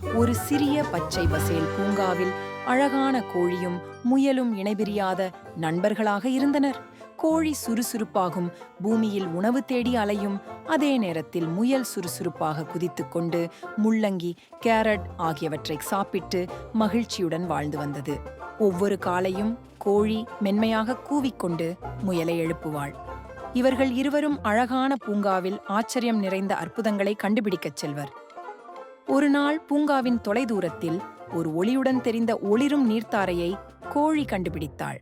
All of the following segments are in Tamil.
ஒரு சிறிய பச்சை பசேல் பூங்காவில் அழகான கோழியும் முயலும் இணைபிரியாத நண்பர்களாக இருந்தனர். கோழி சுறுசுறுப்பாகும் பூமியில் உணவு தேடி அலையும், அதே நேரத்தில் முயல் சுறுசுறுப்பாக குதித்துக்கொண்டு முள்ளங்கி, கேரட் ஆகியவற்றை சாப்பிட்டு மகிழ்ச்சியுடன் வாழ்ந்து வந்தது. ஒவ்வொரு காலையும் கோழி மென்மையாக கூவிக்கொண்டு முயலை எழுப்புவாள். இவர்கள் இருவரும் அழகான பூங்காவில் ஆச்சரியம் நிறைந்த அற்புதங்களை கண்டுபிடிக்கச் செல்வர். ஒரு நாள் பூங்காவின் தொலைதூரத்தில் ஒரு ஒளியுடன் தெரிந்த ஒளிரும் நீர்த்தாரையை கோழி கண்டுபிடித்தாள்.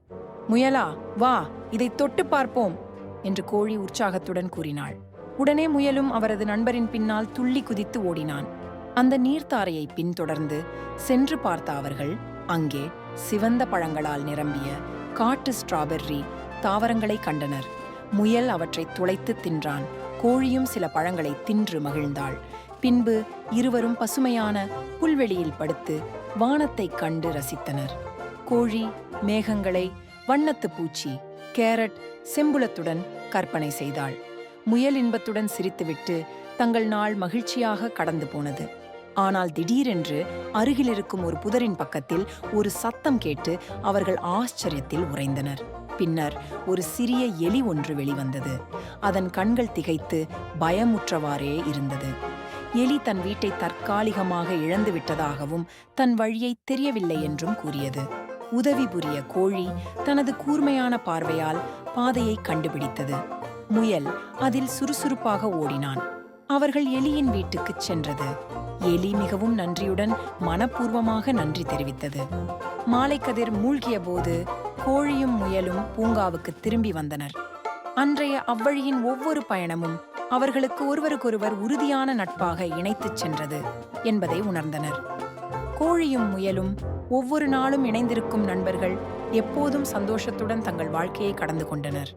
முயலா, வா, இதை தொட்டு பார்ப்போம் என்று கோழி உற்சாகத்துடன் கூறினாள். உடனே முயலும் அவரது நண்பரின் பின்னால் துள்ளி குதித்து ஓடினான். அந்த நீர்த்தாரையை பின்தொடர்ந்து சென்று பார்த்த அவர்கள் அங்கே சிவந்த பழங்களால் நிரம்பிய காட்டு ஸ்ட்ராபெர்ரி தாவரங்களை கண்டனர். முயல் அவற்றை துளைத்து தின்றான். கோழியும் சில பழங்களை தின்று மகிழ்ந்தாள். பின்பு இருவரும் பசுமையான புல்வெளியில் படுத்து வானத்தைக் கண்டு ரசித்தனர். கோழி மேகங்களை, வண்ணத்து பூச்சி, கேரட் செம்புலத்துடன் கற்பனை செய்தாள். முயல் இன்பத்துடன் சிரித்துவிட்டு தங்கள் நாள் மகிழ்ச்சியாக கடந்து போனது. ஆனால் திடீரென்று அருகிலிருக்கும் ஒரு புதரின் பக்கத்தில் ஒரு சத்தம் கேட்டு அவர்கள் ஆச்சரியத்தில் உறைந்தனர். பின்னர் ஒரு சிறிய எலி ஒன்று வெளிவந்தது. அதன் கண்கள் திகைத்து பயமுற்றவாறே இருந்தது. எலி தன் வீட்டை தற்காலிகமாக இழந்து விட்டதாகவும் தன் வழியை தெரியவில்லை என்றும் கூறியது. உதவி புரிய கோழி தனது கூர்மையான பார்வையால் பாதையை கண்டுபிடித்தது. முயல் அதில் சுறுசுறுப்பாக ஓடினான். அவர்கள் எலியின் வீட்டுக்குச் சென்றது. எலி மிகவும் நன்றியுடன் மனப்பூர்வமாக நன்றி தெரிவித்தது. மாலைக்கதிர் மூழ்கிய போது கோழியும் முயலும் பூங்காவுக்கு திரும்பி வந்தனர். அன்றைய அவ்வழியின் ஒவ்வொரு பயணமும் அவர்களுக்கு ஒருவருக்கொருவர் உறுதியான நட்பாக இணைத்துச் சென்றது என்பதை உணர்ந்தனர். கோழியும் முயலும் ஒவ்வொரு நாளும் இணைந்திருக்கும் நண்பர்கள் எப்போதும் சந்தோஷத்துடன் தங்கள் வாழ்க்கையை கடந்து கொண்டனர்.